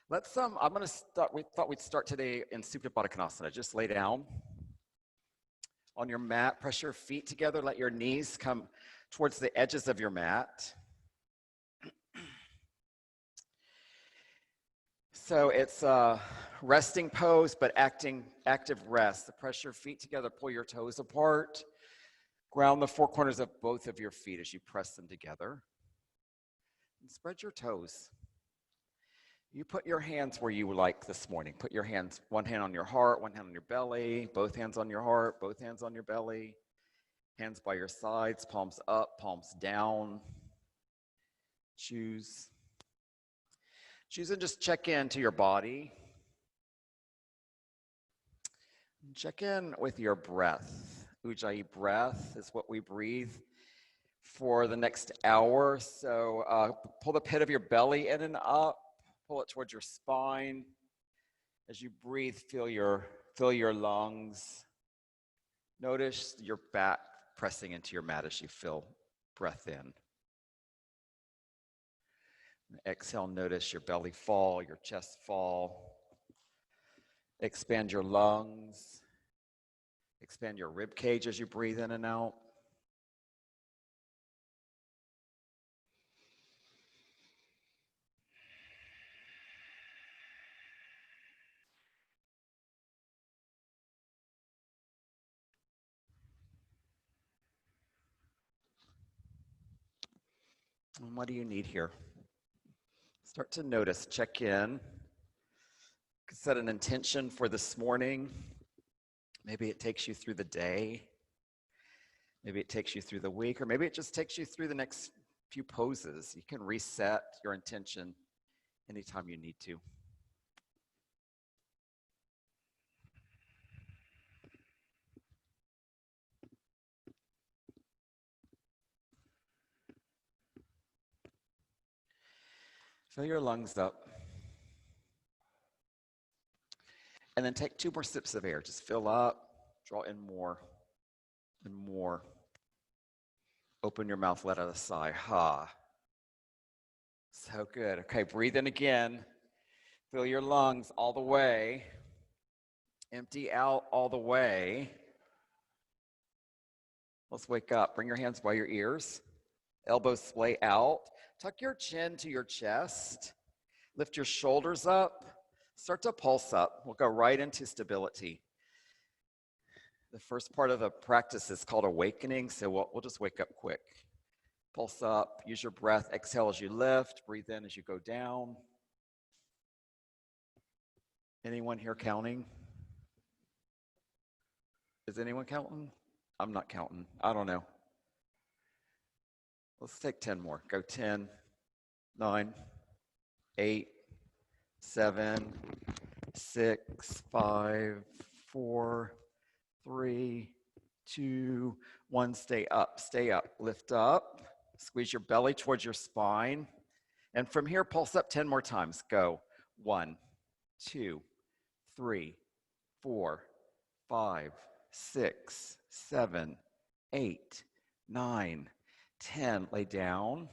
I'm gonna start, we thought we'd start today in Supta Baddha Konasana. Just lay down on your mat, press your feet together, let your knees come towards the edges of your mat. So it's a resting pose, but active rest. So press your feet together, pull your toes apart, ground the four corners of both of your feet as you press them together. And spread your toes. You put your hands where you like this morning. Put your hands, one hand on your heart, one hand on your belly, both hands on your heart, both hands on your belly, hands by your sides, palms up, palms down. Choose and just check into your body. Check in with your breath. Ujjayi breath is what we breathe for the next hour. So pull the pit of your belly in and up. Pull it towards your spine. As you breathe, fill your lungs. Notice your back pressing into your mat as you feel breath in. Exhale, notice your belly fall, your chest fall. Expand your lungs. Expand your rib cage as you breathe in and out. And what do you need here? Start to notice, check in. Set an intention for this morning. Maybe it takes you through the day. Maybe it takes you through the week, or maybe it just takes you through the next few poses. You can reset your intention anytime you need to. Fill your lungs up. And then take 2 more sips of air. Just fill up, draw in more and more. Open your mouth, let out a sigh. Ha. So good. Okay, breathe in again. Fill your lungs all the way. Empty out all the way. Let's wake up. Bring your hands by your ears. Elbows splay out. Tuck your chin to your chest. Lift your shoulders up. Start to pulse up. We'll go right into stability. The first part of the practice is called awakening, so we'll just wake up quick. Pulse up. Use your breath. Exhale as you lift. Breathe in as you go down. Anyone here counting? Is anyone counting? I'm not counting. I don't know. Let's take 10 more. Go 10, 9, 8, 7, 6, 5, 4, 3, 2, 1. Stay up. Stay up. Lift up. Squeeze your belly towards your spine. And from here, pulse up 10 more times. Go. 1, 2, 3, 4, 5, 6, 7, 8, 9, 10. Lay down.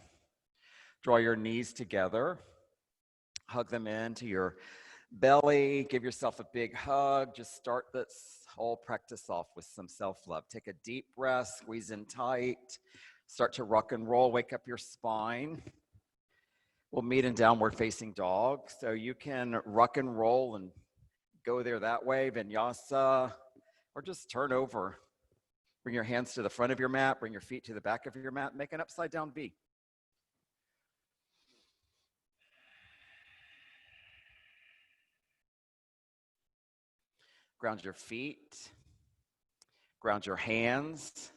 Draw your knees together. Hug them into your belly. Give yourself a big hug. Just start this whole practice off with some self-love. Take a deep breath. Squeeze in tight. Start to rock and roll. Wake up your spine. We'll meet in downward facing dog. So you can rock and roll and go there that way, vinyasa, or just turn over. Bring your hands to the front of your mat. Bring your feet to the back of your mat. Make an upside down V. Ground your feet. Ground your hands.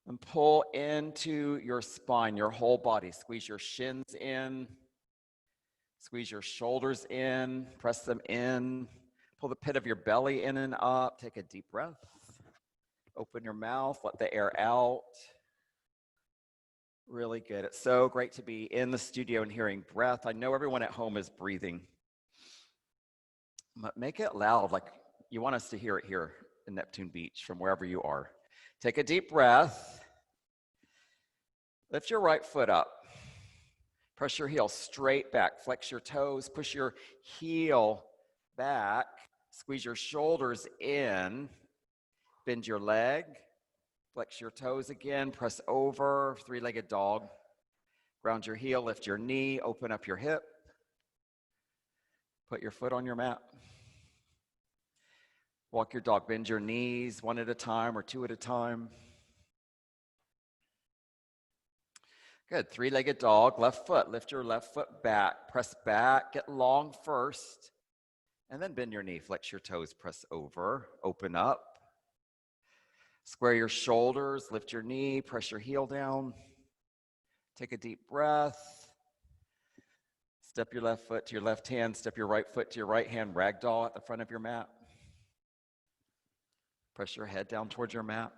And pull into your spine, your whole body. Squeeze your shins in. Squeeze your shoulders in. Press them in. Pull the pit of your belly in and up. Take a deep breath. Open your mouth. Let the air out. Really good. It's so great to be in the studio and hearing breath. I know everyone at home is breathing. But make it loud, like you want us to hear it here in Neptune Beach from wherever you are. Take a deep breath. Lift your right foot up. Press your heel straight back. Flex your toes. Push your heel back. Squeeze your shoulders in. Bend your leg. Flex your toes again. Press over. Three-legged dog. Ground your heel. Lift your knee. Open up your hip. Put your foot on your mat. Walk your dog. Bend your knees one at a time or two at a time. Good. Three-legged dog. Left foot. Lift your left foot back. Press back. Get long first. And then bend your knee. Flex your toes. Press over. Open up. Square your shoulders. Lift your knee. Press your heel down. Take a deep breath. Step your left foot to your left hand. Step your right foot to your right hand. Ragdoll at the front of your mat. Press your head down towards your mat.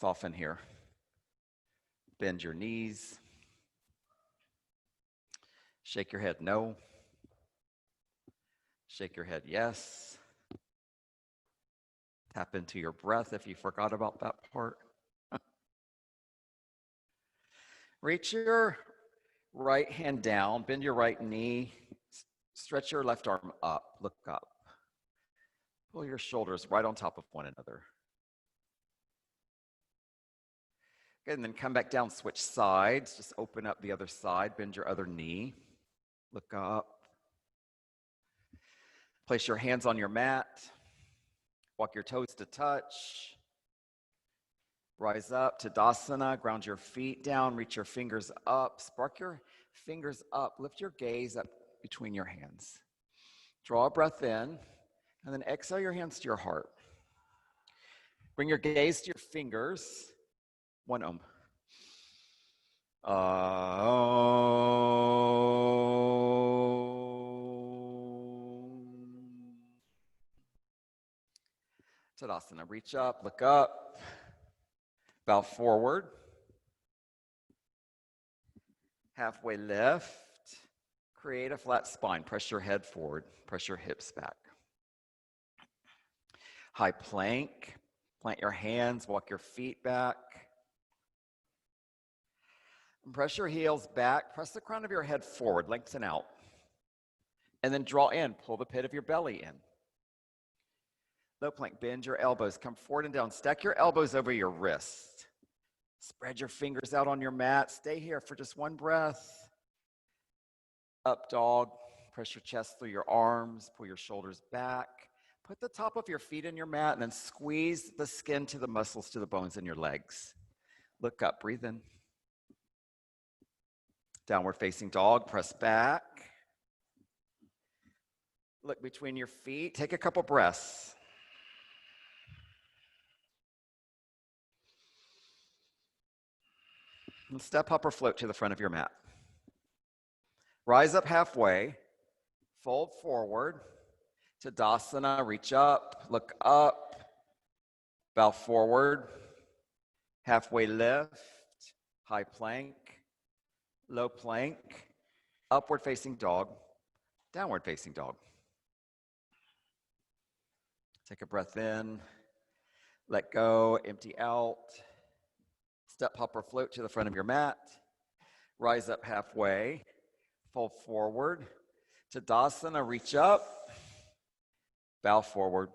Soften here. Bend your knees. Shake your head no. Shake your head yes. Tap into your breath if you forgot about that part. Reach your right hand down. Bend your right knee. Stretch your left arm up. Look up. Pull your shoulders right on top of one another. Good, and then come back down, switch sides. Just open up the other side. Bend your other knee. Look up. Place your hands on your mat. Walk your toes to touch. Rise up, Tadasana. Ground your feet down. Reach your fingers up. Spark your fingers up. Lift your gaze up between your hands. Draw a breath in, and then exhale your hands to your heart. Bring your gaze to your fingers. One Om. Tadasana. Reach up, look up, bow forward. Halfway lift. Create a flat spine. Press your head forward. Press your hips back. High plank. Plant your hands. Walk your feet back. And press your heels back. Press the crown of your head forward. Lengthen out. And then draw in. Pull the pit of your belly in. Low plank. Bend your elbows. Come forward and down. Stack your elbows over your wrist. Spread your fingers out on your mat. Stay here for just one breath. Up dog. Press your chest through your arms. Pull your shoulders back. Put the top of your feet in your mat and then squeeze the skin to the muscles to the bones in your legs. Look up. Breathe in. Downward facing dog. Press back. Look between your feet. Take a couple breaths. And step up or float to the front of your mat. Rise up halfway. Fold forward. Tadasana. Reach up. Look up. Bow forward. Halfway lift. High plank. Low plank. Upward facing dog. Downward facing dog. Take a breath in. Let go. Empty out. Step, hop, or float to the front of your mat. Rise up halfway. Fold forward. Tadasana, reach up. Bow forward.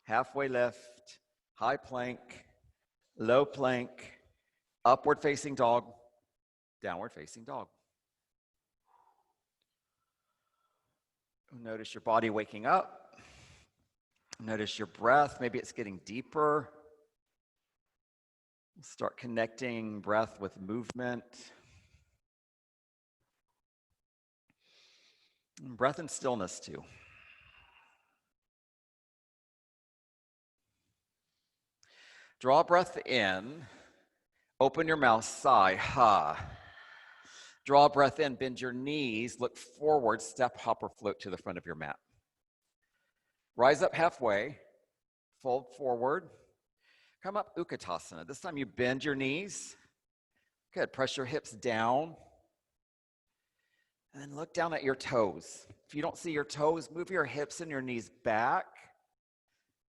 Halfway lift. High plank. Low plank. Upward facing dog. Downward facing dog. Notice your body waking up. Notice your breath. Maybe it's getting deeper. Start connecting breath with movement. And breath and stillness too. Draw a breath in. Open your mouth, sigh, ha. Draw a breath in, bend your knees, look forward, step, hop, or float to the front of your mat. Rise up halfway, fold forward. Come up, Utkatasana. This time you bend your knees. Good, press your hips down. And then look down at your toes. If you don't see your toes, move your hips and your knees back.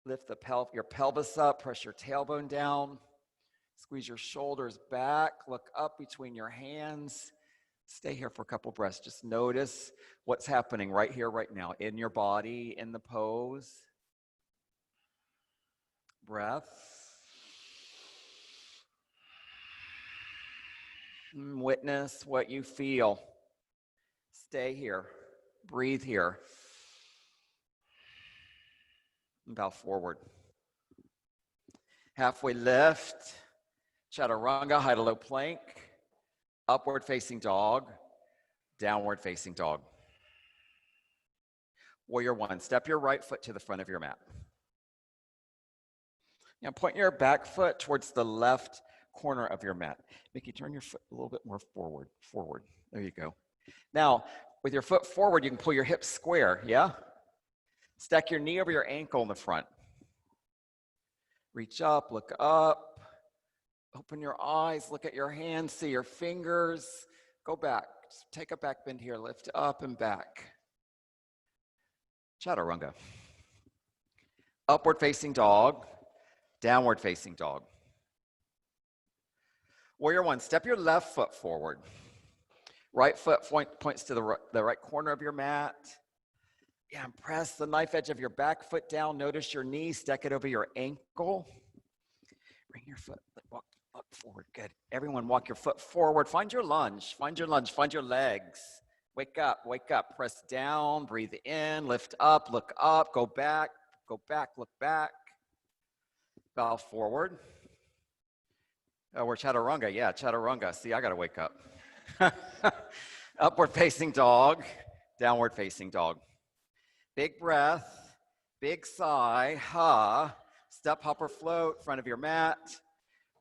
Lift your pelvis up, press your tailbone down. Squeeze your shoulders back, look up between your hands. Stay here for a couple breaths. Just notice what's happening right here, right now, in your body, in the pose. Breath. Witness what you feel. Stay here. Breathe here. And bow forward. Halfway lift. Chaturanga, high to low plank. Upward facing dog. Downward facing dog. Warrior one. Step your right foot to the front of your mat. Now point your back foot towards the left corner of your mat. Mickey, turn your foot a little bit more forward. There you go. Now, with your foot forward, you can pull your hips square, yeah? Stack your knee over your ankle in the front. Reach up, look up. Open your eyes, look at your hands, see your fingers. Go back. Just take a back bend here. Lift up and back. Chaturanga. Upward facing dog. Downward facing dog. Warrior one, step your left foot forward. Right foot points to the right corner of your mat. Yeah, and press the knife edge of your back foot down. Notice your knee, stack it over your ankle. Bring your foot, walk forward, good. Everyone walk your foot forward. Find your lunge, find your legs. Wake up, press down, breathe in, lift up, look up, go back, look back. Bow forward. Oh, we're chaturanga. Yeah, chaturanga. See, I got to wake up. Upward facing dog, downward facing dog. Big breath, big sigh, ha. Step, hop, or float, front of your mat.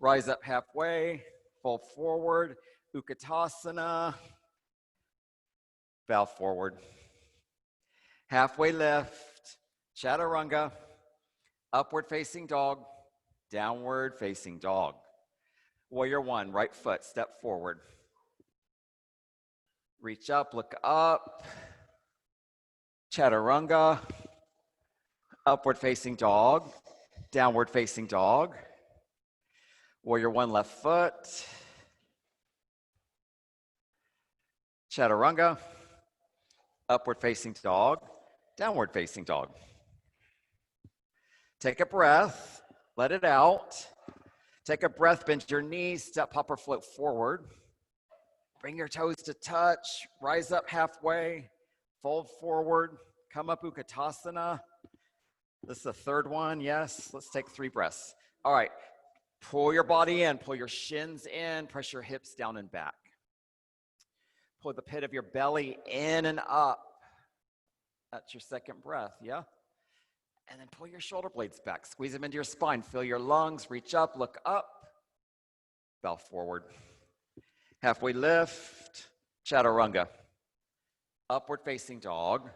Rise up halfway, fold forward, Utkatasana. Bow forward. Halfway lift, chaturanga. Upward facing dog, downward facing dog. Warrior one, right foot, step forward. Reach up, look up. Chaturanga. Upward facing dog, downward facing dog. Warrior one, left foot. Chaturanga. Upward facing dog, downward facing dog. Take a breath, let it out. Take a breath, bend your knees, step, hop, or float forward. Bring your toes to touch, rise up halfway, fold forward, come up Utkatasana. This is the third one, yes. Let's take 3 breaths. All right, pull your body in, pull your shins in, press your hips down and back. Pull the pit of your belly in and up. That's your second breath, yeah? And then pull your shoulder blades back. Squeeze them into your spine. Fill your lungs. Reach up, look up. Bow forward. Halfway lift. Chaturanga. Upward facing dog.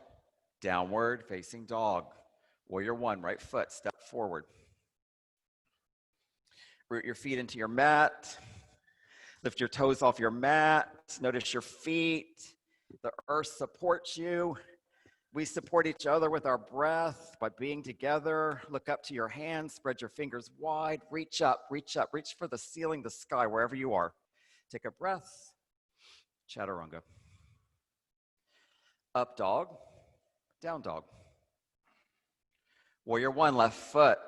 Downward facing dog. Warrior one, right foot. Step forward. Root your feet into your mat. Lift your toes off your mat. Notice your feet. The earth supports you. We support each other with our breath by being together. Look up to your hands, spread your fingers wide, reach up, reach for the ceiling, the sky, wherever you are. Take a breath, chaturanga. Up dog, down dog. Warrior one, left foot.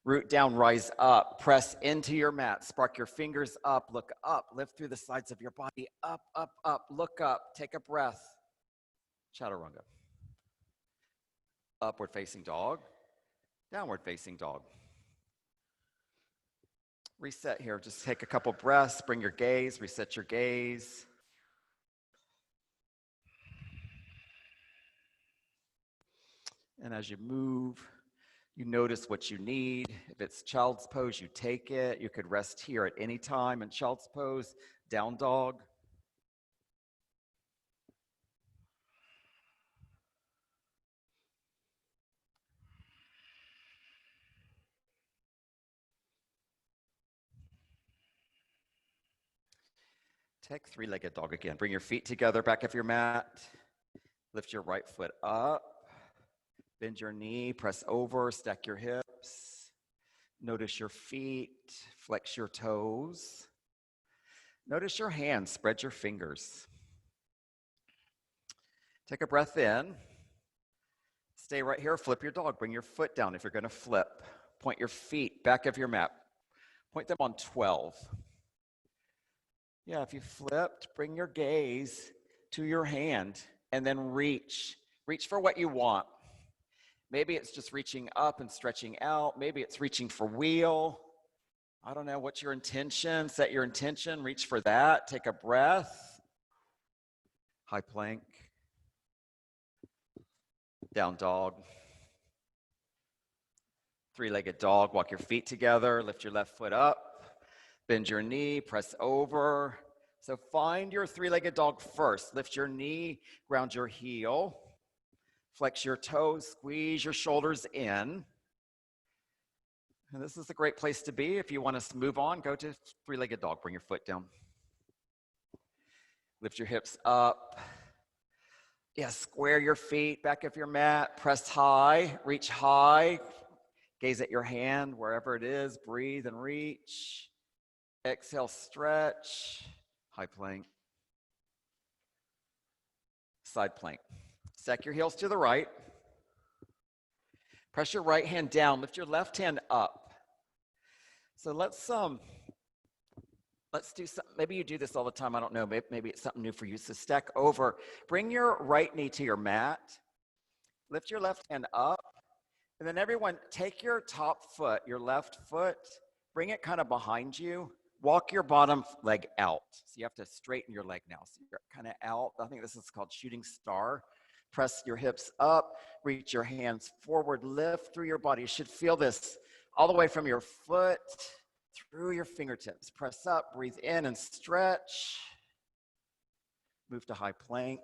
Root down, rise up, press into your mat, spark your fingers up, look up, lift through the sides of your body, up, look up, take a breath. Chaturanga. Upward facing dog, downward facing dog. Reset here, just take a couple breaths, bring your gaze, reset your gaze. And as you move, you notice what you need. If it's child's pose, you take it. You could rest here at any time in child's pose, down dog. Take 3-legged dog again. Bring your feet together, back of your mat. Lift your right foot up. Bend your knee, press over, stack your hips. Notice your feet, flex your toes. Notice your hands, spread your fingers. Take a breath in. Stay right here, flip your dog. Bring your foot down if you're going to flip. Point your feet back of your mat. Point them on 12. Yeah, if you flipped, bring your gaze to your hand and then reach. Reach for what you want. Maybe it's just reaching up and stretching out. Maybe it's reaching for wheel. I don't know, what's your intention? Set your intention, reach for that. Take a breath. High plank. Down dog. Three-legged dog, walk your feet together, lift your left foot up, bend your knee, press over. So find your three-legged dog first. Lift your knee, ground your heel, flex your toes, squeeze your shoulders in. And this is a great place to be. If you want to move on, go to three-legged dog. Bring your foot down. Lift your hips up. Yeah, square your feet back of your mat. Press high, reach high. Gaze at your hand, wherever it is. Breathe and reach. Exhale, stretch. High plank. Side plank. Stack your heels to the right. Press your right hand down. Lift your left hand up. So let's do some, maybe you do this all the time. I don't know. Maybe it's something new for you. So stack over. Bring your right knee to your mat. Lift your left hand up. And then everyone, take your top foot, your left foot, bring it kind of behind you. Walk your bottom leg out. So you have to straighten your leg now. So you're kind of out. I think this is called shooting star. Press your hips up, reach your hands forward, lift through your body. You should feel this all the way from your foot through your fingertips. Press up, breathe in and stretch. Move to high plank.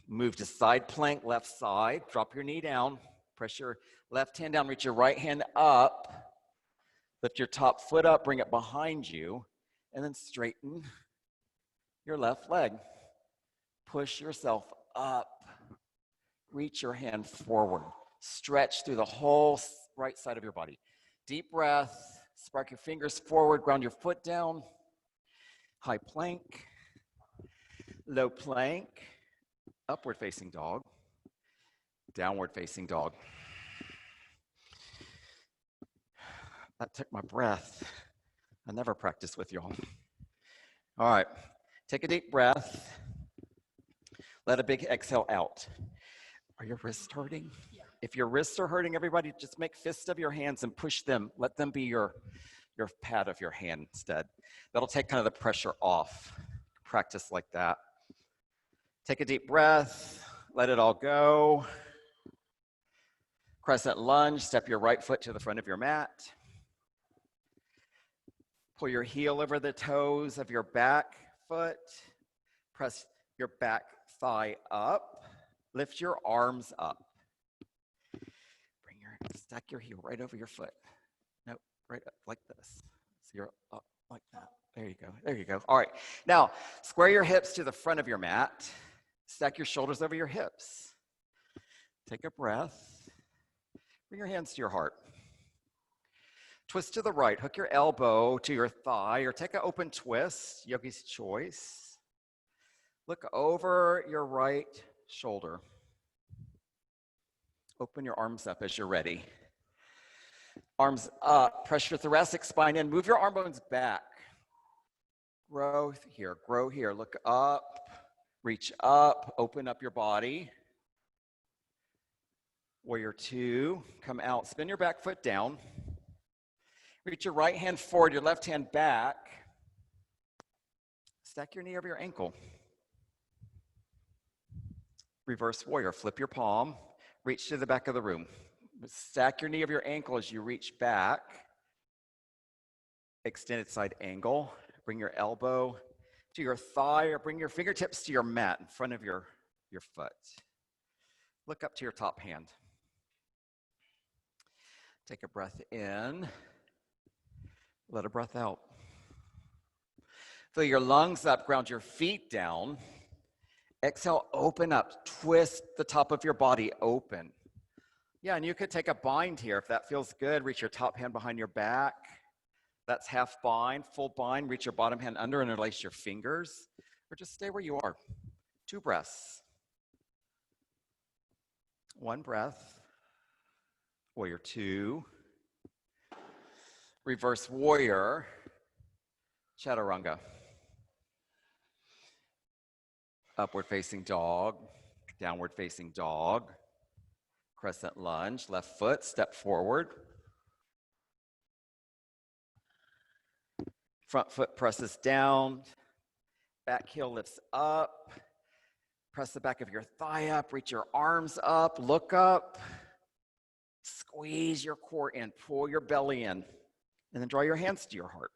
Move to side plank, left side. Drop your knee down. Press your left hand down. Reach your right hand up. Lift your top foot up. Bring it behind you. And then straighten your left leg. Push yourself up. Reach your hand forward. Stretch through the whole right side of your body. Deep breath. Spark your fingers forward. Ground your foot down. High plank. Low plank. Upward facing dog, downward facing dog. That took my breath. I never practiced with y'all. All right, take a deep breath. Let a big exhale out. Are your wrists hurting? Yeah. If your wrists are hurting, everybody just make fists of your hands and push them. Let them be your pad of your hand instead. That'll take kind of the pressure off. Practice like that. Take a deep breath, let it all go. Crescent lunge, step your right foot to the front of your mat. Pull your heel over the toes of your back foot. Press your back thigh up. Lift your arms up. Stack your heel right over your foot. Nope, right up like this. So you're up like that. There you go, there you go. All right, now square your hips to the front of your mat. Stack your shoulders over your hips. Take a breath. Bring your hands to your heart. Twist to the right. Hook your elbow to your thigh or take an open twist, yogi's choice. Look over your right shoulder. Open your arms up as you're ready. Arms up. Press your thoracic spine in. Move your arm bones back. Grow here. Grow here. Look up. Reach up, open up your body. Warrior two, come out. Spin your back foot down. Reach your right hand forward, your left hand back. Stack your knee over your ankle. Reverse warrior, flip your palm. Reach to the back of the room. Stack your knee over your ankle as you reach back. Extended side angle. Bring your elbow to your thigh or bring your fingertips to your mat in front of your foot. Look up to your top hand. Take a breath in. Let a breath out. Fill your lungs up, ground your feet down. Exhale, open up, twist the top of your body open. Yeah, and you could take a bind here if that feels good. Reach your top hand behind your back. That's half bind. Full bind, reach your bottom hand under and interlace your fingers. Or just stay where you are. 2 breaths. 1 breath. Warrior 2. Reverse warrior. Chaturanga. Upward facing dog. Downward facing dog. Crescent lunge. Left foot, step forward. Front foot presses down. Back heel lifts up. Press the back of your thigh up. Reach your arms up. Look up. Squeeze your core in. Pull your belly in. And then draw your hands to your heart.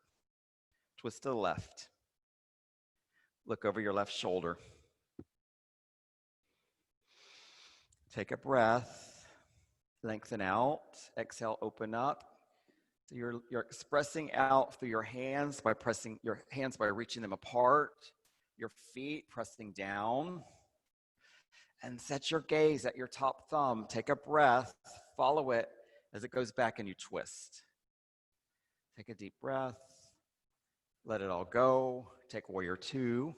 Twist to the left. Look over your left shoulder. Take a breath. Lengthen out. Exhale, open up. So you're expressing out through your hands by pressing your hands by reaching them apart. Your feet pressing down. And set your gaze at your top thumb. Take a breath. Follow it as it goes back and you twist. Take a deep breath. Let it all go. Take warrior 2.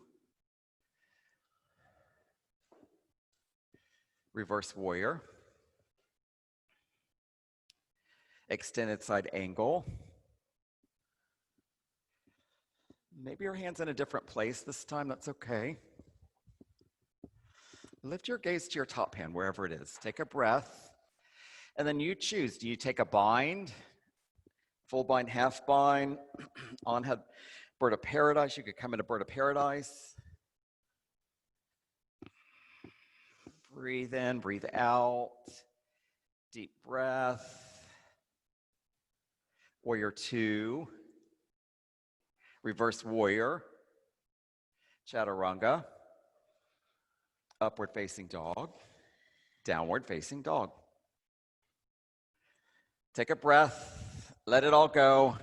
Reverse warrior. Extended side angle. Maybe your hand's in a different place this time. That's okay. Lift your gaze to your top hand, wherever it is. Take a breath. And then you choose. Do you take a bind? Full bind, half bind? On head, bird of paradise. You could come into bird of paradise. Breathe in, breathe out. Deep breath. Warrior 2. Reverse warrior. Chaturanga. Upward facing dog. Downward facing dog. Take a breath. Let it all go.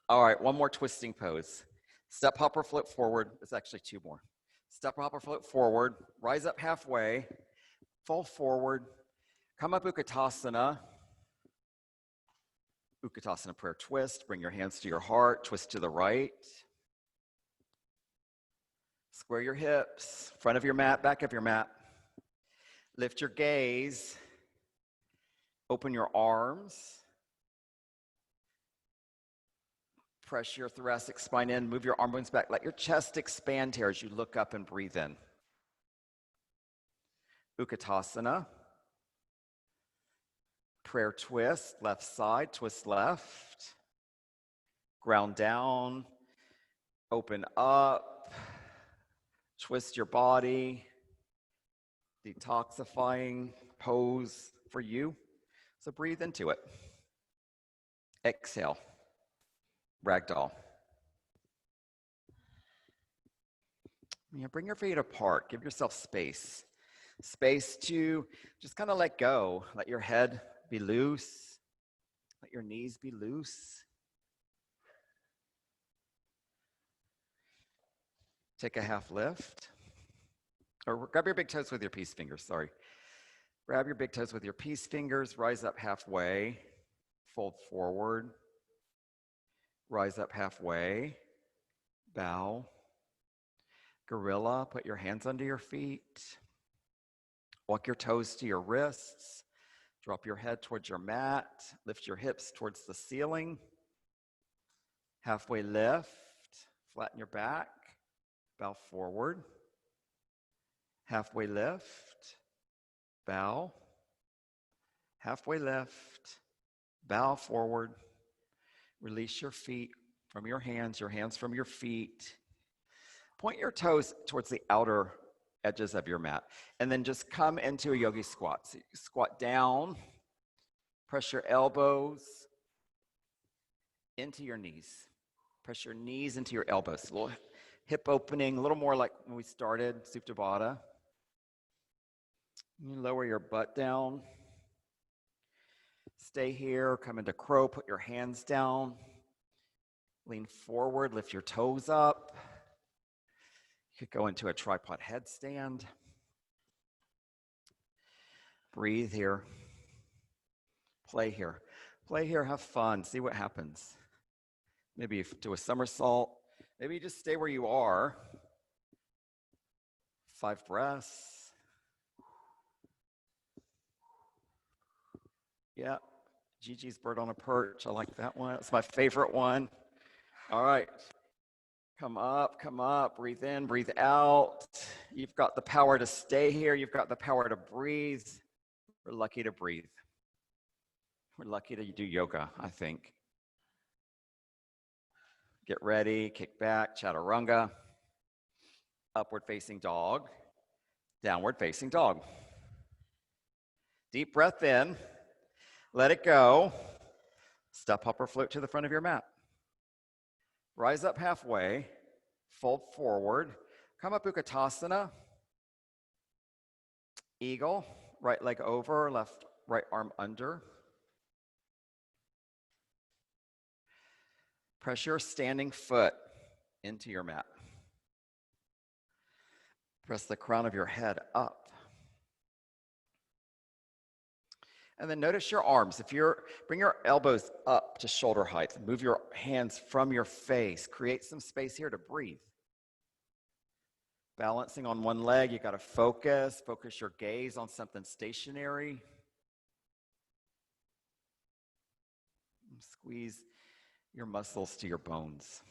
All right, one more twisting pose. Step, hop, or float forward. It's actually 2 more. Step, hop, or float forward. Rise up halfway. Fall forward. Come up Utkatasana. Utkatasana prayer twist. Bring your hands to your heart. Twist to the right. Square your hips. Front of your mat, back of your mat. Lift your gaze. Open your arms. Press your thoracic spine in. Move your arm bones back. Let your chest expand here as you look up and breathe in. Utkatasana. Prayer twist. Left side. Twist left. Ground down. Open up. Twist your body. Detoxifying pose for you. So breathe into it. Exhale. Ragdoll. Bring your feet apart. Give yourself space. Space to just kind of let go. Let your head be loose. Let your knees be loose. Take a half lift. Or grab your big toes with your peace fingers, sorry. Grab your big toes with your peace fingers. Rise up halfway. Fold forward. Rise up halfway, bow, gorilla, put your hands under your feet, walk your toes to your wrists, drop your head towards your mat, lift your hips towards the ceiling, halfway lift, flatten your back, bow forward, halfway lift, bow, halfway lift, bow forward. Release your feet from your hands from your feet. Point your toes towards the outer edges of your mat. And then just come into a yogi squat. So you squat down, press your elbows into your knees. Press your knees into your elbows. A little hip opening, a little more like when we started, Supta Baddha. You lower your butt down. Stay here, come into crow, put your hands down. Lean forward, lift your toes up. You could go into a tripod headstand. Breathe here. Play here. Play here, have fun, see what happens. Maybe you do a somersault. Maybe you just stay where you are. 5 breaths. Yeah, Gigi's bird on a perch. I like that one. It's my favorite one. All right. Come up, breathe in, breathe out. You've got the power to stay here. You've got the power to breathe. We're lucky to breathe. We're lucky to do yoga, I think. Get ready, kick back, chaturanga. Upward facing dog, downward facing dog. Deep breath in, let it go. Step, hop, or float to the front of your mat. Rise up halfway, fold forward. Come up, Utkatasana. Eagle, right leg over, right arm under. Press your standing foot into your mat. Press the crown of your head up. And then notice your arms. Bring your elbows up to shoulder height. Move your hands from your face. Create some space here to breathe. Balancing on one leg, you got to focus your gaze on something stationary. Squeeze your muscles to your bones.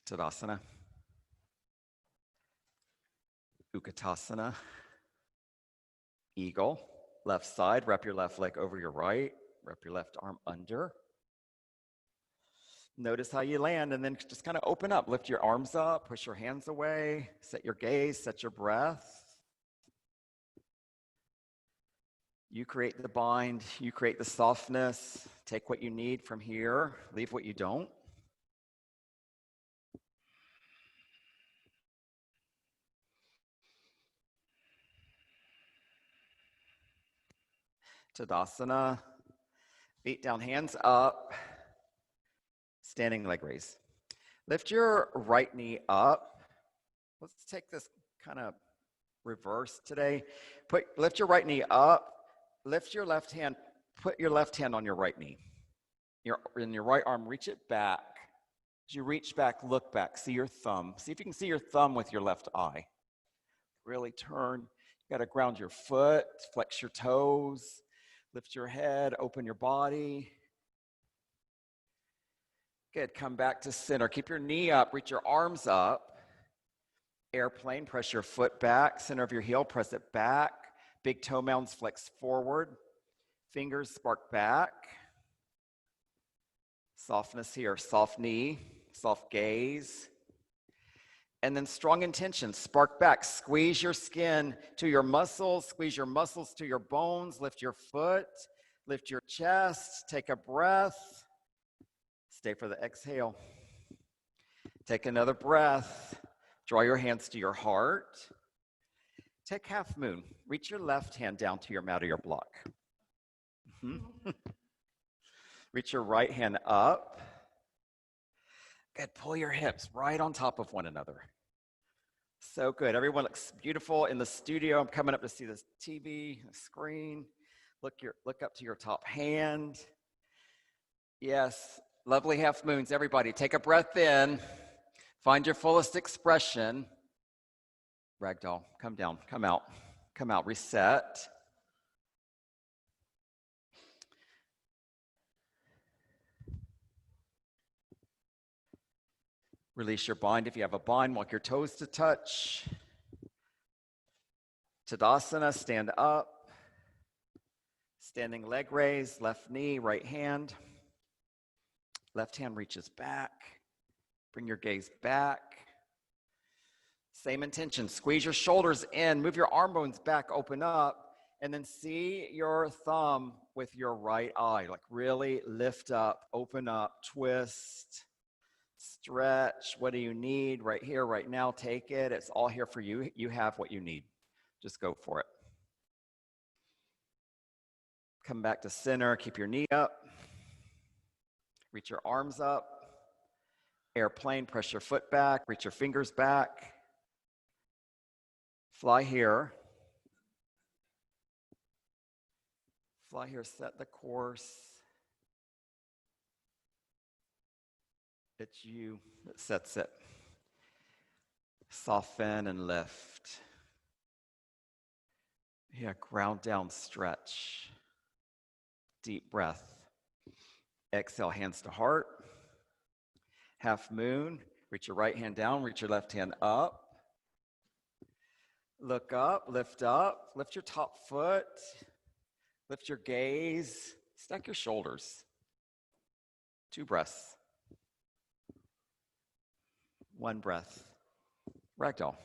Tadasana. Utkatasana. Eagle. Left side, wrap your left leg over your right. Wrap your left arm under. Notice how you land, and then just kind of open up. Lift your arms up, push your hands away, set your gaze, set your breath. You create the bind, you create the softness. Take what you need from here, leave what you don't. Tadasana, feet down, hands up, standing leg raise. Lift your right knee up. Let's take this kind of reverse today. Lift your right knee up, lift your left hand, put your left hand on your right knee. In your right arm, reach it back. As you reach back, look back, see your thumb. See if you can see your thumb with your left eye. Really turn. You got to ground your foot, flex your toes, lift your head, open your body. Good, come back to center. Keep your knee up, reach your arms up. Airplane, press your foot back, center of your heel, press it back. Big toe mounds flex forward. Fingers spark back. Softness here, soft knee, soft gaze. And then strong intention, spark back. Squeeze your skin to your muscles, squeeze your muscles to your bones, lift your foot, lift your chest, take a breath. Stay for the exhale. Take another breath. Draw your hands to your heart. Take half moon. Reach your left hand down to your mat or your block. Reach your right hand up. Good, pull your hips right on top of one another. So good, everyone looks beautiful in the studio. I'm coming up to see this TV screen. Look up to your top hand. Yes, lovely half moons, everybody. Take a breath in. Find your fullest expression. Ragdoll, come down, come out, reset. Release your bind. If you have a bind, walk your toes to touch. Tadasana, stand up. Standing leg raise, left knee, right hand. Left hand reaches back. Bring your gaze back. Same intention, squeeze your shoulders in, move your arm bones back, open up, and then see your thumb with your right eye. Like really lift up, open up, twist. Stretch. What do you need right here, right now? Take it. It's all here for you. You have what you need. Just go for it. Come back to center. Keep your knee up. Reach your arms up. Airplane, press your foot back, reach your fingers back. Fly here. Fly here, set the course. It's you that sets it. Soften and lift. Yeah, ground down, stretch. Deep breath. Exhale, hands to heart. Half moon. Reach your right hand down, reach your left hand up. Look up, lift your top foot. Lift your gaze. Stack your shoulders. 2 breaths. 1 breath. Ragdoll.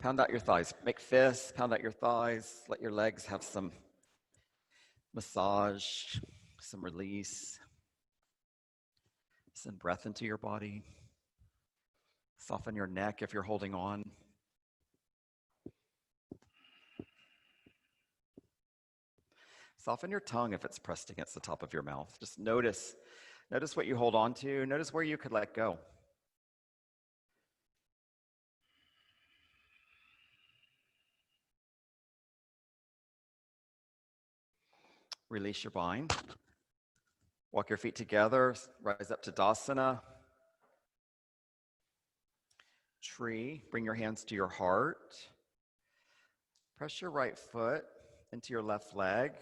Pound out your thighs. Make fists, pound out your thighs. Let your legs have some massage, some release. Send breath into your body. Soften your neck if you're holding on. Soften your tongue if it's pressed against the top of your mouth. Just notice what you hold on to. Notice where you could let go. Release your bind. Walk your feet together. Rise up to Tadasana. Tree. Bring your hands to your heart. Press your right foot into your left leg.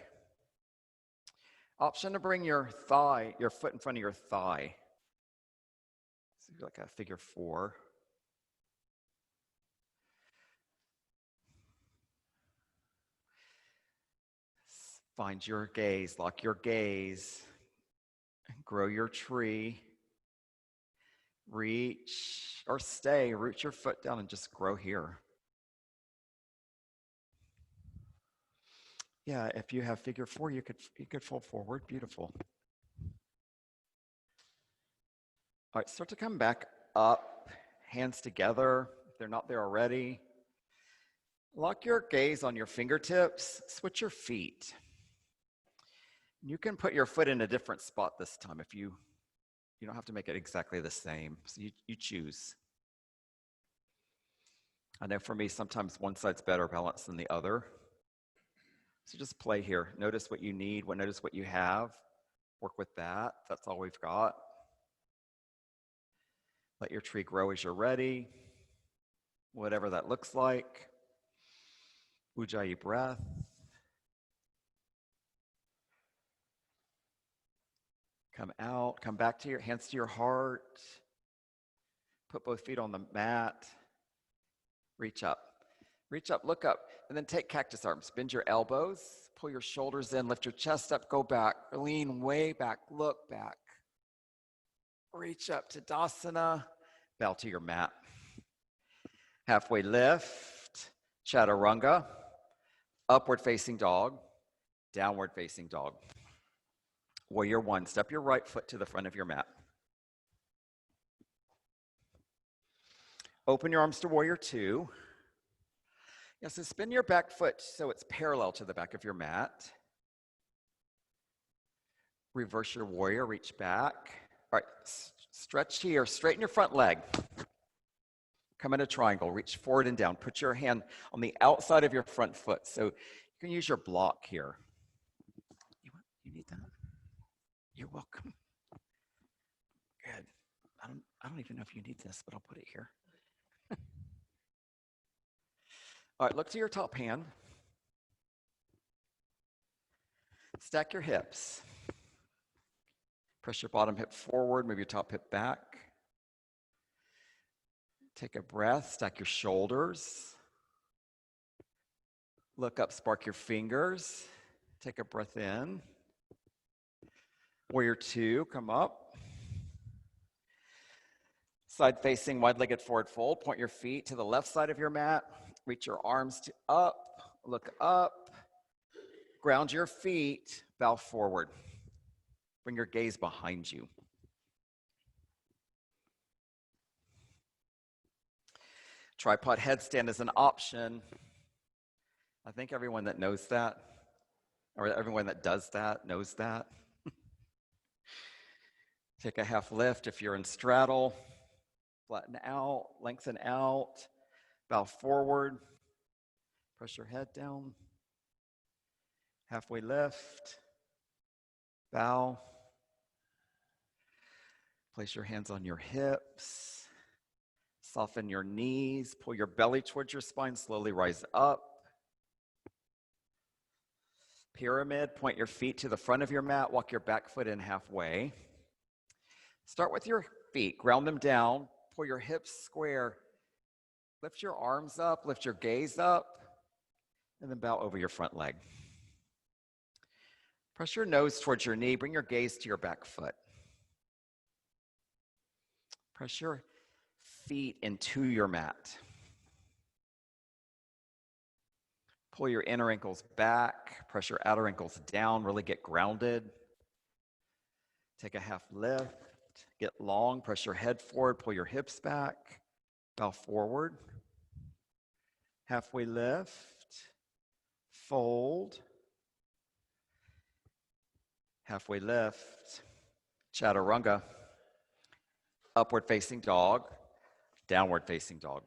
Option to bring your foot in front of your thigh. So like a figure 4. Find your gaze, lock your gaze, grow your tree. Reach or stay, root your foot down and just grow here. Yeah, if you have figure 4, you could fold forward. Beautiful. All right, start to come back up, hands together if they're not there already. Lock your gaze on your fingertips, switch your feet. You can put your foot in a different spot this time if you don't have to make it exactly the same. So you choose. I know for me, sometimes one side's better balanced than the other. So just play here. Notice what you need, notice what you have. Work with that. That's all we've got. Let your tree grow as you're ready, whatever that looks like. Ujjayi breath. Come out, come back to your hands to your heart. Put both feet on the mat. Reach up, look up, and then take cactus arms. Bend your elbows, pull your shoulders in, lift your chest up, go back, lean way back, look back. Reach up to Tadasana, bow to your mat. Halfway lift, chaturanga, upward facing dog, downward facing dog. Warrior 1, step your right foot to the front of your mat. Open your arms to warrior 2. Yeah, so spin your back foot so it's parallel to the back of your mat. Reverse your warrior, reach back. All right, stretch here, straighten your front leg. Come in a triangle, reach forward and down. Put your hand on the outside of your front foot. So you can use your block here. You need that? You're welcome. Good. I don't even know if you need this, but I'll put it here. All right, look to your top hand. Stack your hips. Press your bottom hip forward, move your top hip back. Take a breath, stack your shoulders. Look up, spark your fingers. Take a breath in. Warrior 2, come up. Side facing, wide-legged forward fold. Point your feet to the left side of your mat. Reach your arms up, look up. Ground your feet, bow forward. Bring your gaze behind you. Tripod headstand is an option. I think everyone that knows that, or everyone that does that knows that. Take a half lift if you're in straddle. Flatten out, lengthen out, bow forward. Press your head down. Halfway lift, bow. Place your hands on your hips. Soften your knees. Pull your belly towards your spine. Slowly rise up. Pyramid. Point your feet to the front of your mat. Walk your back foot in halfway. Start with your feet. Ground them down. Pull your hips square. Lift your arms up. Lift your gaze up. And then bow over your front leg. Press your nose towards your knee. Bring your gaze to your back foot. Press your feet into your mat. Pull your inner ankles back. Press your outer ankles down. Really get grounded. Take a half lift. Get long. Press your head forward. Pull your hips back. Bow forward. Halfway lift. Fold. Halfway lift. Chaturanga. Upward facing dog. Downward facing dog.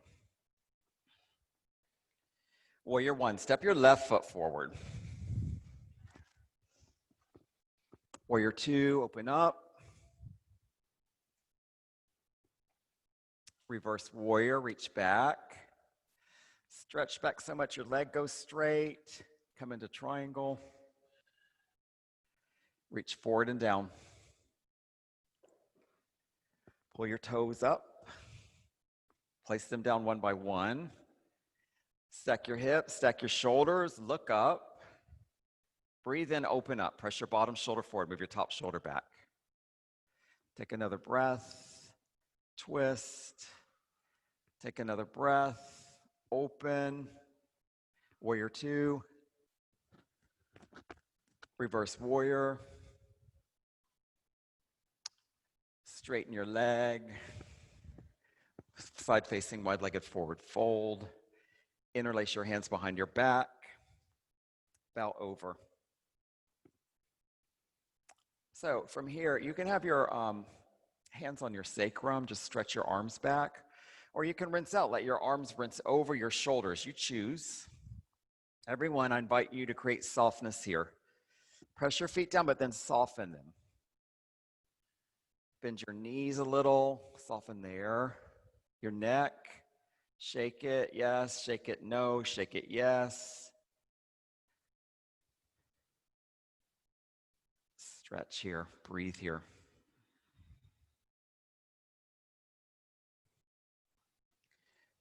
Warrior one, step your left foot forward. Warrior two, open up. Reverse warrior, reach back. Stretch back so much your leg goes straight. Come into triangle. Reach forward and down. Pull your toes up. Place them down one by one. Stack your hips, stack your shoulders, look up. Breathe in, open up. Press your bottom shoulder forward, move your top shoulder back. Take another breath, twist. Take another breath, open. Warrior two. Reverse warrior. Straighten your leg. Side facing, wide-legged forward fold. Interlace your hands behind your back. Bow over. So from here, you can have your hands on your sacrum, just stretch your arms back. Or you can rinse out, let your arms rinse over your shoulders. You choose. Everyone, I invite you to create softness here. Press your feet down, but then soften them. Bend your knees a little, soften there. Your neck, shake it, yes, shake it, no, shake it, yes. Stretch here, breathe here.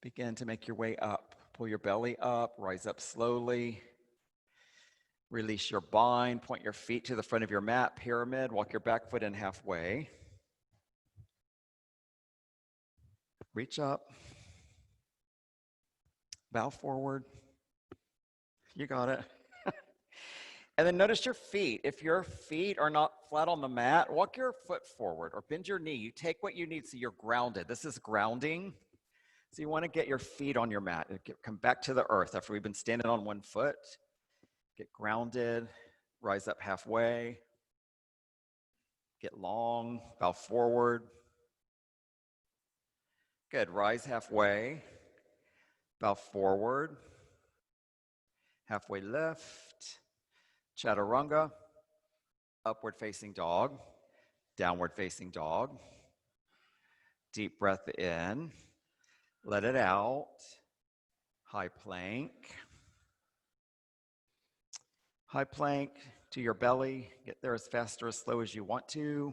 Begin to make your way up. Pull your belly up, rise up slowly. Release your bind, point your feet to the front of your mat, pyramid, walk your back foot in halfway. Reach up. Bow forward. You got it. And then notice your feet. If your feet are not flat on the mat, walk your foot forward or bend your knee. You take what you need so you're grounded. This is grounding. So you want to get your feet on your mat. Come back to the earth after we've been standing on one foot. Get grounded. Rise up halfway. Get long. Bow forward. Good. Rise halfway. Bow forward. Halfway lift. Chaturanga. Upward facing dog. Downward facing dog. Deep breath in. Let it out. High plank. High plank to your belly. Get there as fast or as slow as you want to.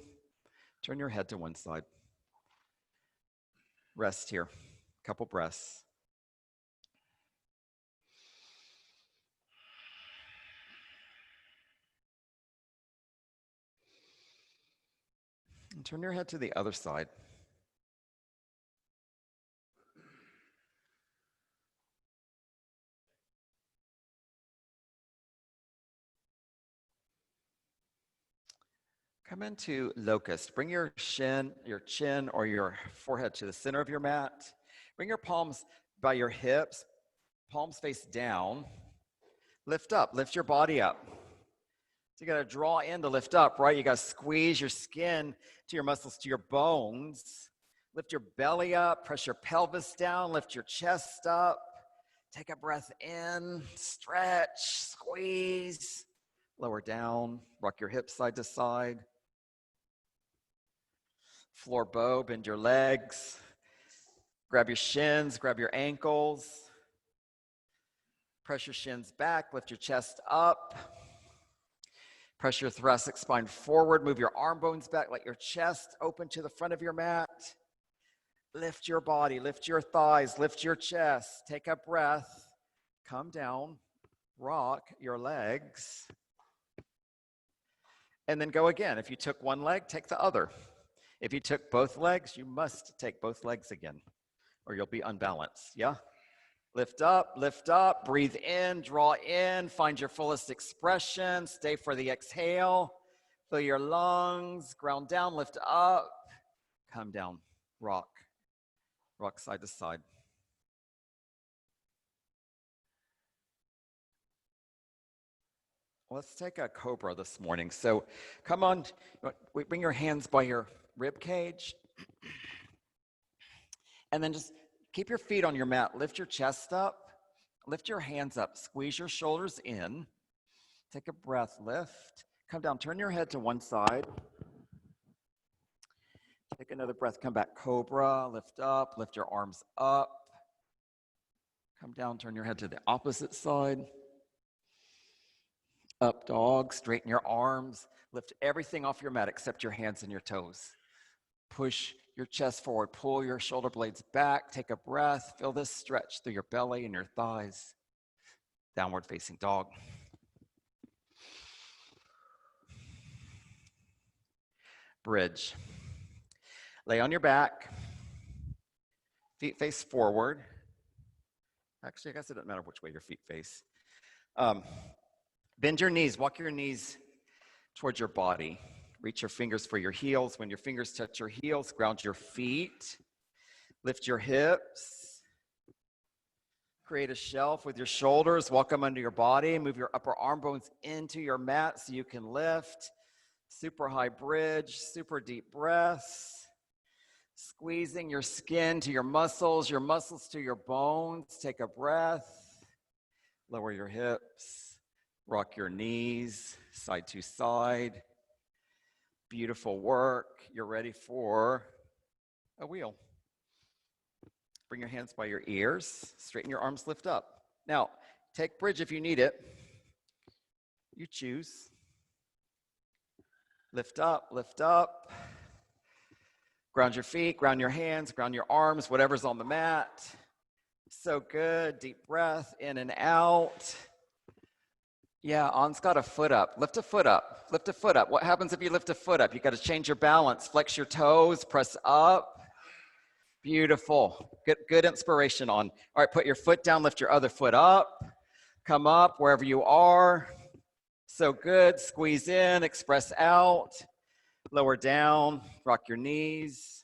Turn your head to one side. Rest here. Couple breaths. And turn your head to the other side. Come into Locust. Bring your chin or your forehead to the center of your mat. Bring your palms by your hips, palms face down. Lift up, lift your body up. So you got to draw in to lift up, right? You got to squeeze your skin to your muscles, to your bones. Lift your belly up, press your pelvis down, lift your chest up. Take a breath in, stretch, squeeze. Lower down, rock your hips side to side. Floor bow, bend your legs. Grab your shins, grab your ankles. Press your shins back, lift your chest up. Press your thoracic spine forward, move your arm bones back, let your chest open to the front of your mat. Lift your body, lift your thighs, lift your chest. Take a breath, come down, rock your legs. And then go again. If you took one leg, take the other. If you took both legs, you must take both legs again, or you'll be unbalanced, yeah? Lift up, breathe in, draw in, find your fullest expression, stay for the exhale, fill your lungs, ground down, lift up, come down, rock side to side. Let's take a cobra this morning. So come on, bring your hands by your rib cage, and then just keep your feet on your mat. Lift your chest up, lift your hands up, squeeze your shoulders in. Take a breath, lift, come down, turn your head to one side. Take another breath, come back, cobra, lift up, lift your arms up. Come down, turn your head to the opposite side. Up dog, straighten your arms, lift everything off your mat except your hands and your toes. Push your chest forward, pull your shoulder blades back, take a breath, feel this stretch through your belly and your thighs. Downward facing dog. Bridge. Lay on your back, feet face forward. Actually, I guess it doesn't matter which way your feet face. Bend your knees, walk your knees towards your body. Reach your fingers for your heels. When your fingers touch your heels, ground your feet. Lift your hips. Create a shelf with your shoulders. Walk them under your body. Move your upper arm bones into your mat so you can lift. Super high bridge, super deep breaths. Squeezing your skin to your muscles to your bones. Take a breath. Lower your hips. Rock your knees side to side. Beautiful work. You're ready for a wheel. Bring your hands by your ears. Straighten your arms, lift up. Now, take bridge if you need it. You choose. Lift up, lift up. Ground your feet, ground your hands, ground your arms, whatever's on the mat. So good. Deep breath in and out. Yeah, An's got a foot up. Lift a foot up. Lift a foot up. What happens if you lift a foot up? You got to change your balance. Flex your toes. Press up. Beautiful. Good inspiration on. All right, put your foot down. Lift your other foot up. Come up wherever you are. So good. Squeeze in. Express out. Lower down. Rock your knees.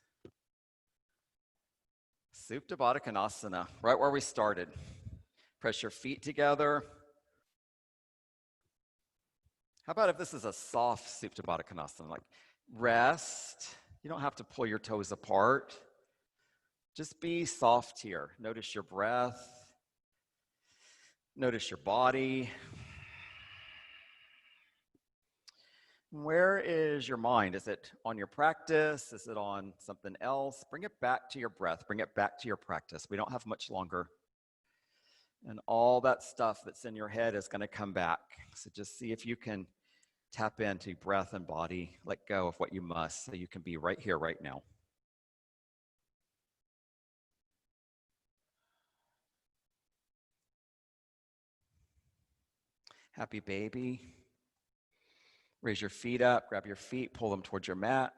Supta Baddha Konasana. Right where we started. Press your feet together. How about if this is a soft Supta Baddha Konasana, like rest. You don't have to pull your toes apart. Just be soft here. Notice your breath. Notice your body. Where is your mind? Is it on your practice? Is it on something else? Bring it back to your breath. Bring it back to your practice. We don't have much longer. And all that stuff that's in your head is going to come back. So just see if you can tap into breath and body. Let go of what you must so you can be right here, right now. Happy baby. Raise your feet up, grab your feet, pull them towards your mat.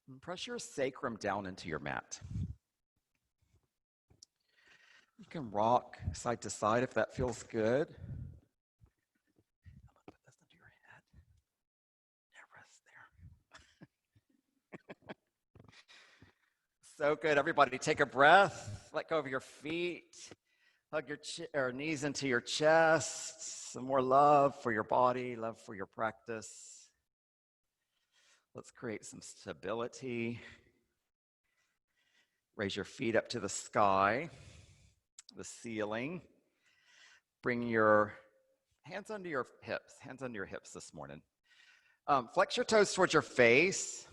And press your sacrum down into your mat. You can rock side to side if that feels good. Put this under your head. Yeah, rest there. So good, everybody. Take a breath. Let go of your feet. Hug your knees into your chest. Some more love for your body, love for your practice. Let's create some stability. Raise your feet up to the sky, the ceiling. Bring your hands under your hips this morning. Flex your toes towards your face.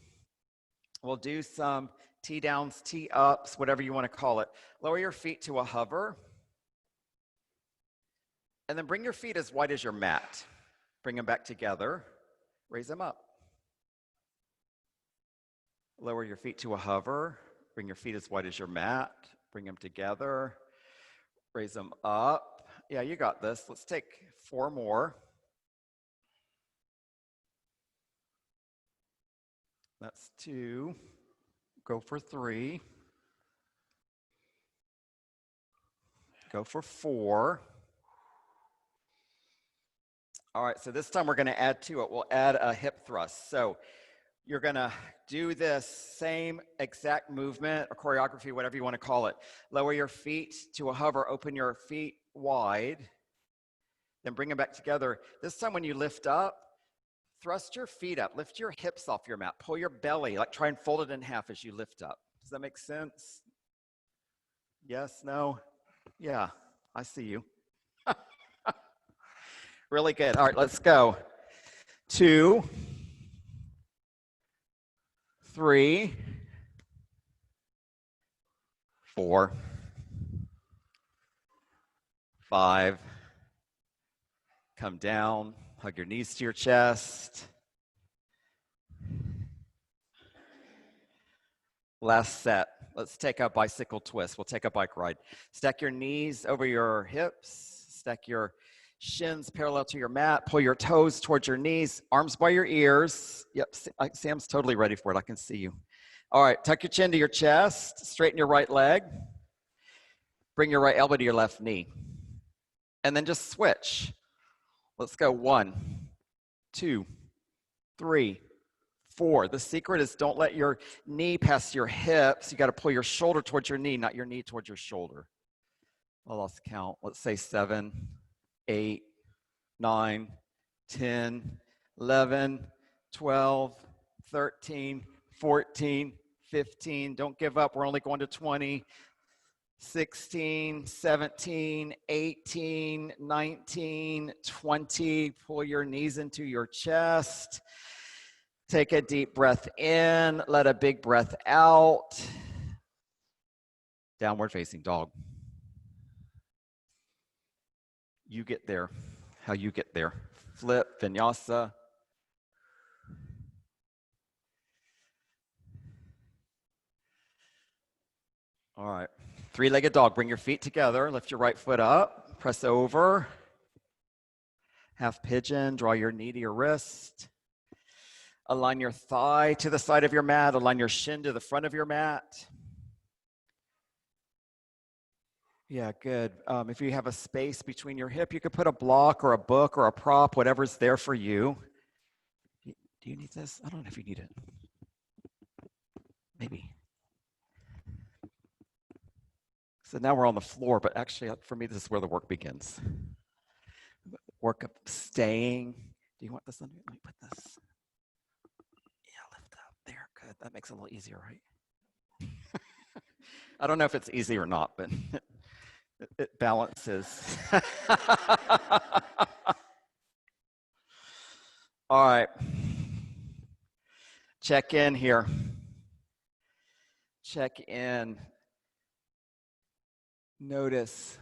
We'll do some T downs, T ups, whatever you want to call it. Lower your feet to a hover. And then bring your feet as wide as your mat. Bring them back together. Raise them up. Lower your feet to a hover. Bring your feet as wide as your mat. Bring them together. Raise them up. Yeah, you got this. Let's take 4 more. That's 2. Go for 3. Go for 4. All right, so this time we're going to add to it. We'll add a hip thrust. So you're going to do this same exact movement or choreography, whatever you want to call it. Lower your feet to a hover. Open your feet wide. Then bring them back together. This time when you lift up, thrust your feet up. Lift your hips off your mat. Pull your belly. Like try and fold it in half as you lift up. Does that make sense? Yes? No? Yeah, I see you. Really good. All right, let's go. 2, 3, 4, 5. Come down. Hug your knees to your chest. Last set. Let's take a bicycle twist. We'll take a bike ride. Stack your knees over your hips. Stack your shins parallel to your mat. Pull your toes towards your knees. Arms by your ears. Yep, Sam's totally ready for it. I can see you. All right, tuck your chin to your chest. Straighten your right leg. Bring your right elbow to your left knee. And then just switch. Let's go 1, 2, 3, 4. The secret is don't let your knee pass your hips. You got to pull your shoulder towards your knee, not your knee towards your shoulder. I lost count. Let's say 7, 8, 9, 10, 11, 12, 13, 14, 15. Don't give up. We're only going to 20. 16, 17, 18, 19, 20. Pull your knees into your chest. Take a deep breath in. Let a big breath out. Downward facing dog. You get there. How you get there. Flip, vinyasa. All right. 3-legged dog. Bring your feet together. Lift your right foot up. Press over. Half pigeon. Draw your knee to your wrist. Align your thigh to the side of your mat. Align your shin to the front of your mat. Yeah, good. If you have a space between your hip, you could put a block or a book or a prop, whatever's there for you. Do you need this? I don't know if you need it. Maybe. So now we're on the floor, but actually for me, this is where the work begins. Work of staying. Do you want this under? Let me put this. Yeah, lift up. There, good. That makes it a little easier, right? I don't know if it's easy or not, but it balances. All right. Check in here. Check in. Notice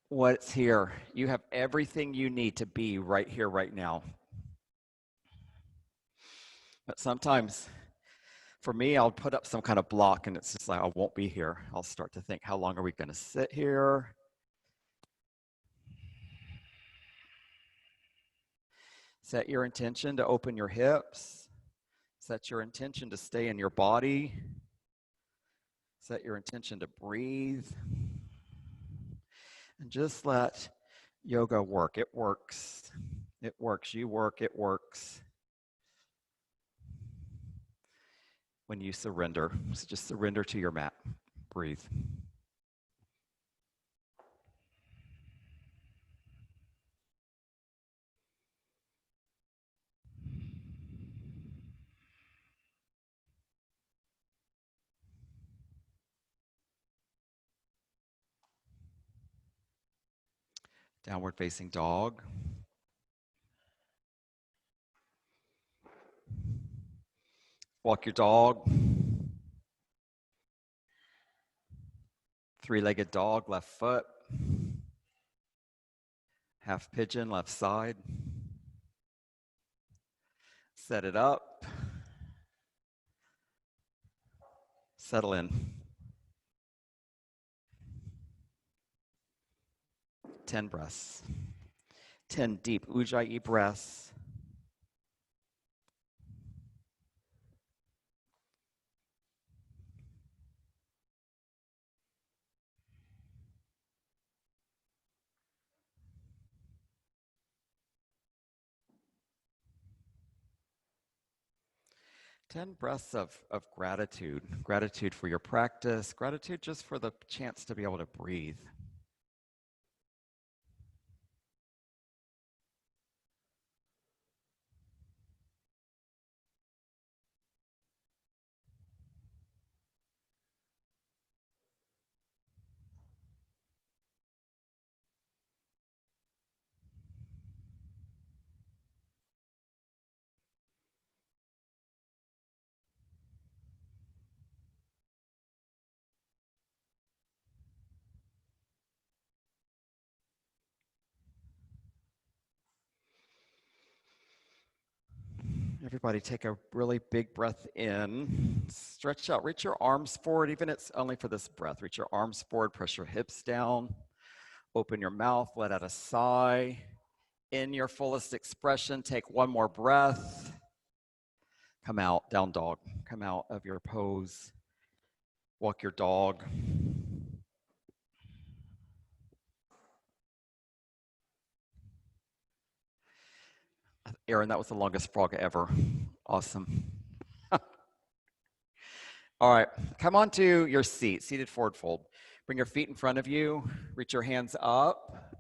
what's here. You have everything you need to be right here, right now. But sometimes, for me, I'll put up some kind of block and it's just like, I won't be here. I'll start to think, how long are we going to sit here? Set your intention to open your hips. Set your intention to stay in your body. Set your intention to breathe. And just let yoga work. It works. It works. You work. It works. When you surrender. So just surrender to your mat. Breathe. Downward facing dog. Walk your dog. Three-legged dog, left foot. Half pigeon, left side. Set it up. Settle in. 10 breaths. 10 deep Ujjayi breaths. Ten breaths of gratitude. Gratitude for your practice. Gratitude just for the chance to be able to breathe. Everybody take a really big breath in. Stretch out, reach your arms forward, even if it's only for this breath. Reach your arms forward, press your hips down. Open your mouth, let out a sigh. In your fullest expression, take one more breath. Come out, down dog. Come out of your pose. Walk your dog. Aaron, that was the longest frog ever. Awesome. All right, come onto your seat, seated forward fold. Bring your feet in front of you. Reach your hands up.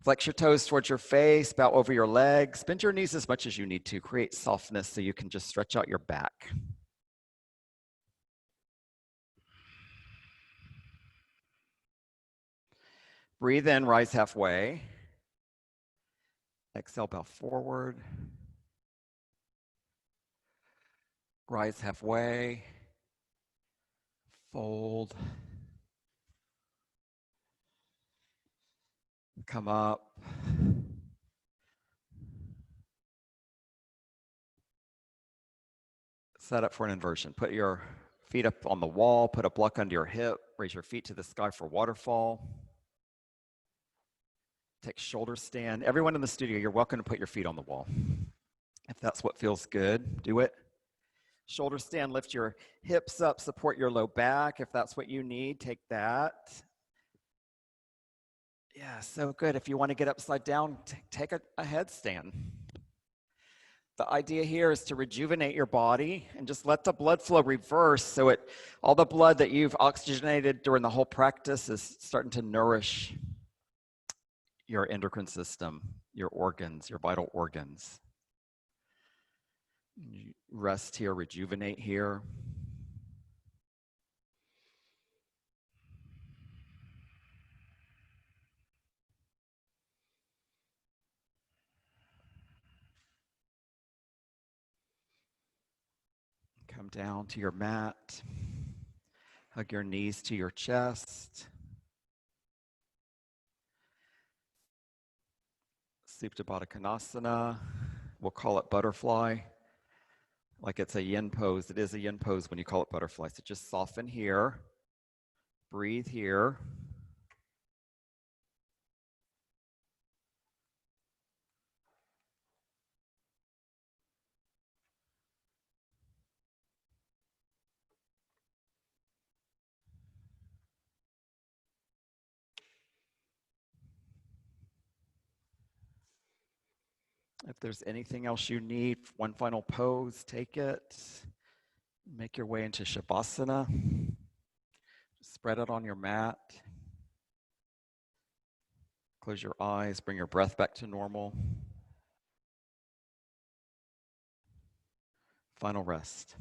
Flex your toes towards your face, bow over your legs. Bend your knees as much as you need to. Create softness so you can just stretch out your back. Breathe in, rise halfway. Exhale, bow forward. Rise halfway. Fold. Come up. Set up for an inversion. Put your feet up on the wall. Put a block under your hip. Raise your feet to the sky for waterfall. Take shoulder stand. Everyone in the studio, you're welcome to put your feet on the wall. If that's what feels good, do it. Shoulder stand, lift your hips up, support your low back. If that's what you need, take that. Yeah, so good. If you want to get upside down, take a headstand. The idea here is to rejuvenate your body and just let the blood flow reverse so all the blood that you've oxygenated during the whole practice is starting to nourish your endocrine system, your organs, your vital organs. Rest here, rejuvenate here. Come down to your mat. Hug your knees to your chest. Supta Baddha Konasana. We'll call it butterfly. Like it's a yin pose. It is a yin pose when you call it butterfly. So just soften here. Breathe here. If there's anything else you need, one final pose, take it. Make your way into Shavasana. Spread it on your mat. Close your eyes, bring your breath back to normal. Final rest.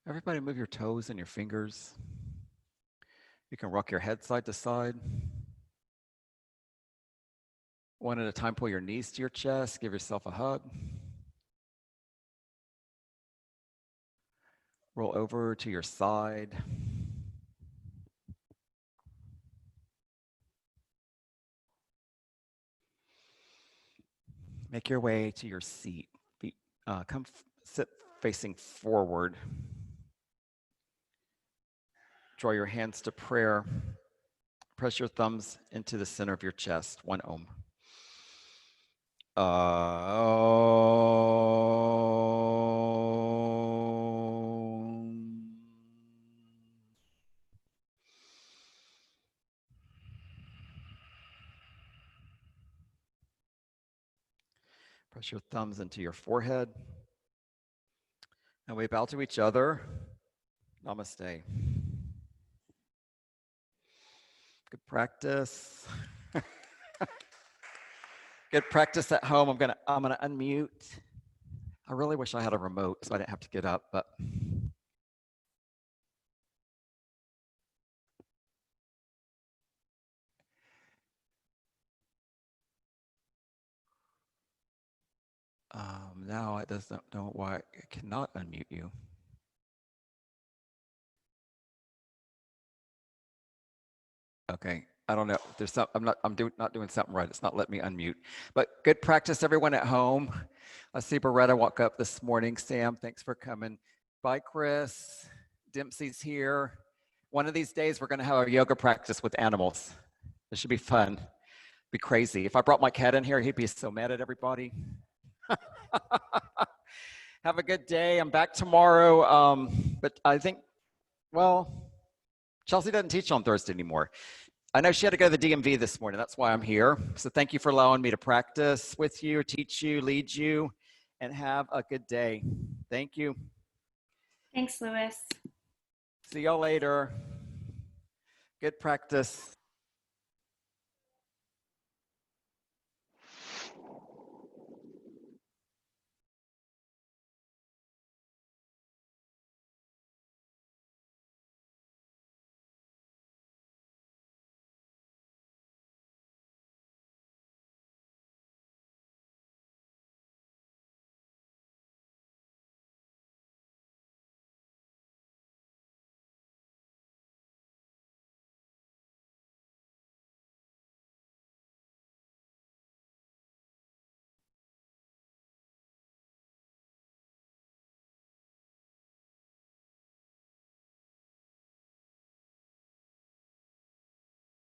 Everybody move your toes and your fingers. You can rock your head side to side. One at a time, pull your knees to your chest. Give yourself a hug. Roll over to your side. Make your way to your seat. Feet, sit facing forward. Draw your hands to prayer. Press your thumbs into the center of your chest. 1 Om. Press your thumbs into your forehead. And we bow to each other. Namaste. Good practice. Good practice at home. I'm gonna unmute. I really wish I had a remote so I didn't have to get up, but now it doesn't know why it cannot unmute you. Okay, I don't know. There's some. I'm not doing something right. It's not letting me unmute. But good practice, everyone at home. I see Beretta walk up this morning. Sam, thanks for coming. Bye, Chris. Dempsey's here. One of these days, we're going to have a yoga practice with animals. It should be fun. Be crazy. If I brought my cat in here, he'd be so mad at everybody. Have a good day. I'm back tomorrow. But I think, well, Chelsea doesn't teach on Thursday anymore. I know she had to go to the DMV this morning. That's why I'm here. So thank you for allowing me to practice with you, teach you, lead you, and have a good day. Thank you. Thanks, Louis. See y'all later. Good practice.